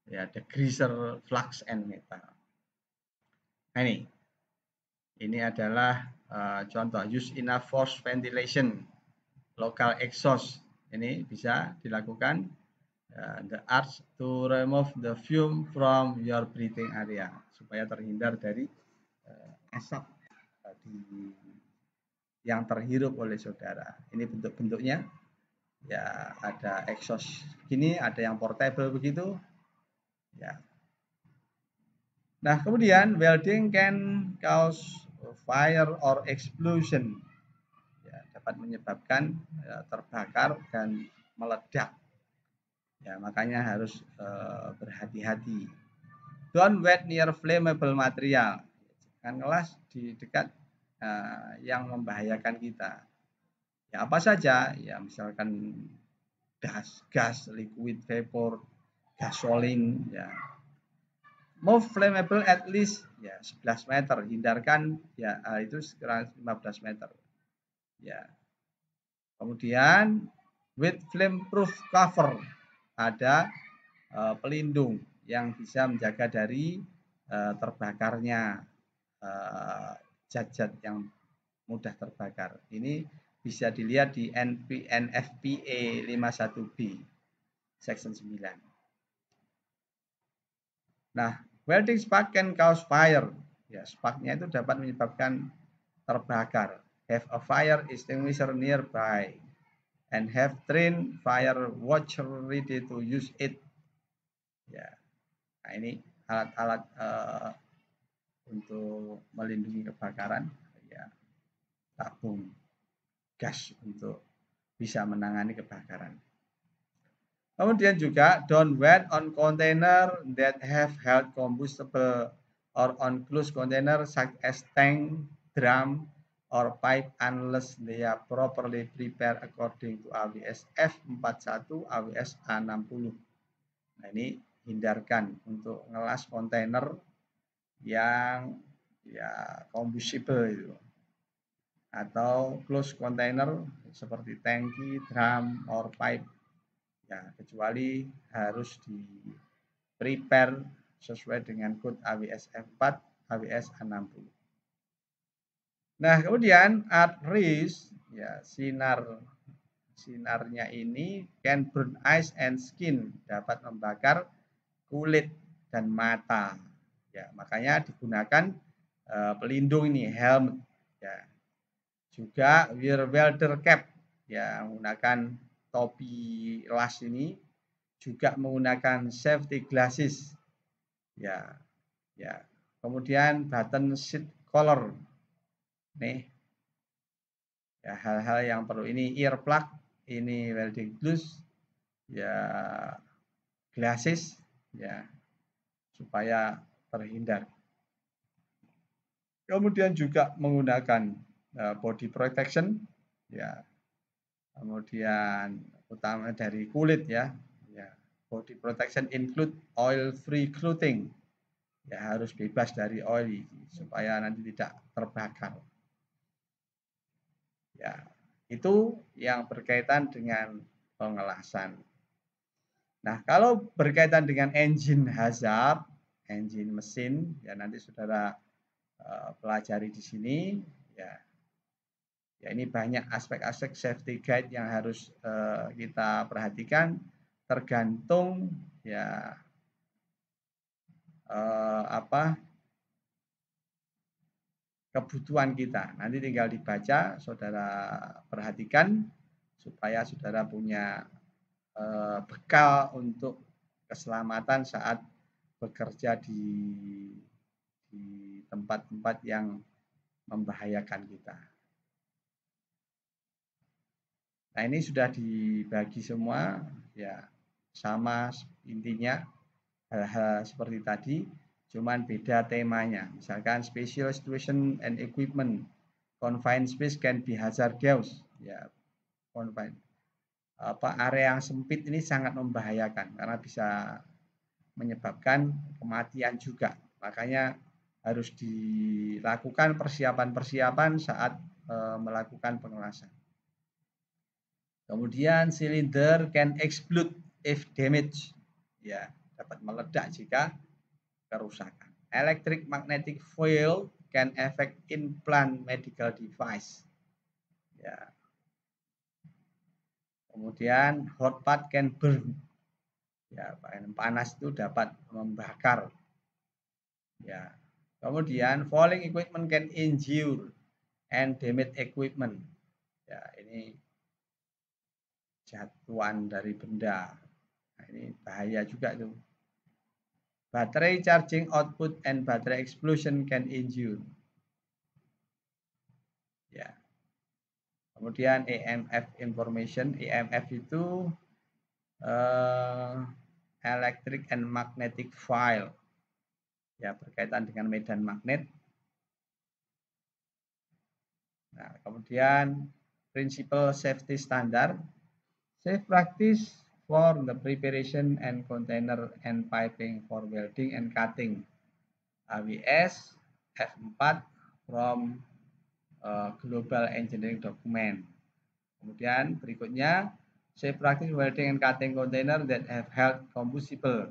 [SPEAKER 1] ya, degreaser, flux and metal. Nah, ini Ini adalah contoh use enough force ventilation, local exhaust. Ini bisa dilakukan the arch to remove the fume from your breathing area supaya terhindar dari asap yang terhirup oleh saudara. Ini bentuk-bentuknya. Ya, ada exhaust gini, ada yang portable begitu. Ya. Nah, kemudian welding can cause fire or explosion. Ya, dapat menyebabkan terbakar dan meledak. Ya, makanya harus berhati-hati. Don't wet near flammable material. Jangan ngelas di dekat yang membahayakan kita. Ya, apa saja? Ya, misalkan gas, liquid, vapor, gasolin. Ya. Move flammable at least ya 11 meter. Hindarkan ya itu sekitar 15 meter. Ya. Kemudian with flame proof cover, ada pelindung yang bisa menjaga dari terbakarnya zat-zat yang mudah terbakar. Ini bisa dilihat di NFPA 51B section 9. Nah, welding spark can cause fire. Ya, sparknya itu dapat menyebabkan terbakar. Have a fire extinguisher nearby and have trained fire watcher ready to use it. Ya, nah ini alat-alat untuk melindungi kebakaran. Ya, tabung gas untuk bisa menangani kebakaran. Kemudian juga don't wet on container that have held combustible or on closed container such as tank, drum, or pipe unless they are properly prepared according to AWS F41 AWS A60. Nah, ini hindarkan untuk ngelas kontainer yang ya combustible itu atau closed container seperti tangki, drum, or pipe. Ya, kecuali harus di prepare sesuai dengan kode AWS F4, AWS A60. Nah, kemudian at risk, ya sinarnya ini can burn eyes and skin, dapat membakar kulit dan mata. Ya, makanya digunakan pelindung ini, helmet. Ya. Juga wear welder cap, ya menggunakan topi las ini, juga menggunakan safety glasses. Ya. Ya. Kemudian button seat collar. Nih. Ya, hal-hal yang perlu ini earplug, ini welding gloves, ya glasses, ya supaya terhindar. Kemudian juga menggunakan body protection, ya. Kemudian utama dari kulit ya. Ya. Body protection include oil free clothing. Ya, harus bebas dari oil supaya nanti tidak terbakar. Ya, itu yang berkaitan dengan pengelasan. Nah, kalau berkaitan dengan engine hazard, engine mesin, ya nanti saudara pelajari di sini. Ya, ya ini banyak aspek-aspek safety guide yang harus kita perhatikan, tergantung ya kebutuhan kita. Nanti tinggal dibaca, saudara perhatikan supaya saudara punya bekal untuk keselamatan saat bekerja di tempat-tempat yang membahayakan kita. Nah, ini sudah dibagi semua, ya sama intinya hal-hal seperti tadi, cuman beda temanya. Misalkan special situation and equipment, confined space can be hazardous. Ya, confined area yang sempit ini sangat membahayakan karena bisa menyebabkan kematian juga. Makanya harus dilakukan persiapan-persiapan saat melakukan pengelasan. Kemudian cylinder can explode if damaged. Ya, dapat meledak jika kerusakan. Electric magnetic field can affect implant medical device. Ya. Kemudian hot part can burn. Ya, panas itu dapat membakar. Ya. Kemudian falling equipment can injure and damage equipment. Ya, ini jatuhan dari benda. Nah, ini bahaya juga tuh. Battery charging output and battery explosion can injure. Ya. Kemudian EMF information, EMF itu electric and magnetic field. Ya, berkaitan dengan medan magnet. Nah, kemudian principle safety standard, safe practice for the preparation and container and piping for welding and cutting. AWS F4 from Global Engineering Document. Kemudian berikutnya, safe practice welding and cutting container that have held combustible.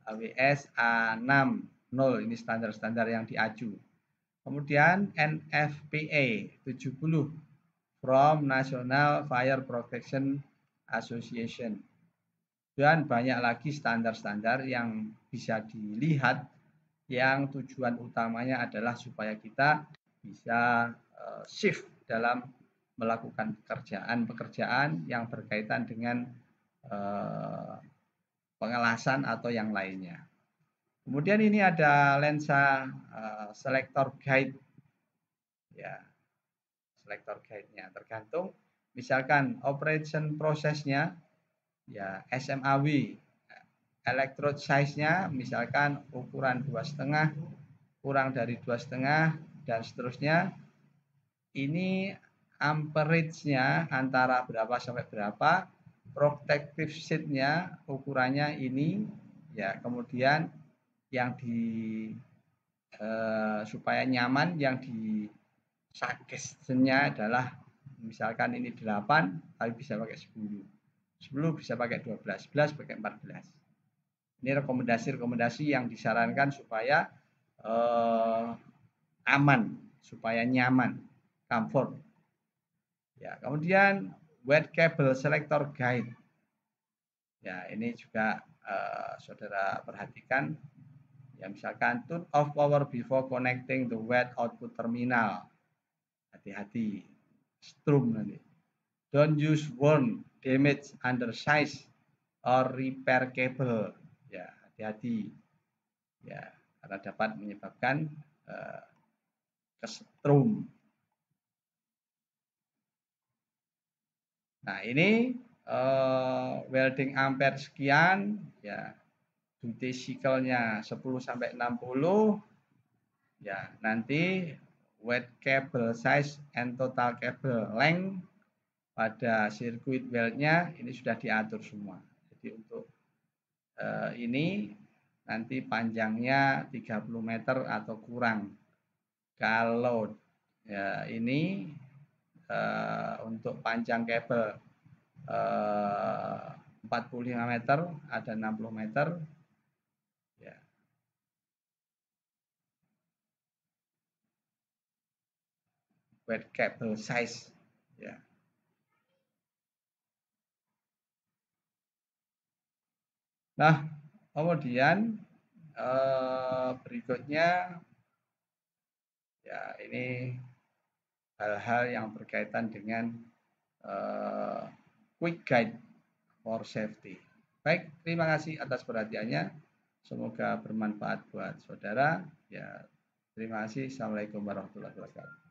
[SPEAKER 1] AWS A60, ini standar-standar yang diaju. Kemudian NFPA 70 from National Fire Protection Association. Dan banyak lagi standar-standar yang bisa dilihat yang tujuan utamanya adalah supaya kita bisa shift dalam melakukan pekerjaan yang berkaitan dengan pengelasan atau yang lainnya. Kemudian ini ada lensa selector guide. Ya, selector guide-nya tergantung misalkan operation prosesnya ya SMAW, electrode size-nya misalkan ukuran 2,5 kurang dari 2,5 dan seterusnya. Ini amperage-nya antara berapa sampai berapa, protective sheet-nya ukurannya ini ya, kemudian yang supaya nyaman yang di suggestion-nya adalah misalkan ini 8 tapi bisa pakai 10 bisa pakai 12, 11 pakai 14. Ini rekomendasi yang disarankan supaya aman, supaya nyaman, comfort. Ya, kemudian wet cable selector guide. Ya, ini juga saudara perhatikan. Ya, misalkan turn off power before connecting the wet output terminal. Hati-hati, strum nanti. Don't use worn, damage, undersize, or repair cable. Ya, hati-hati. Ya, karena dapat menyebabkan kesetrum. Nah, ini welding ampere sekian, ya. Duty cycle-nya 10 sampai 60. Ya, nanti wet cable size and total cable length pada sirkuit weld-nya ini sudah diatur semua. Jadi untuk ini nanti panjangnya 30 meter atau kurang. Kalau ya, ini untuk panjang kabel 45 meter, ada 60 meter. Ya. Wet cable size. Ya. Nah, kemudian berikutnya ya ini hal-hal yang berkaitan dengan quick guide for safety. Baik, terima kasih atas perhatiannya. Semoga bermanfaat buat saudara. Ya, terima kasih. Assalamualaikum warahmatullahi wabarakatuh.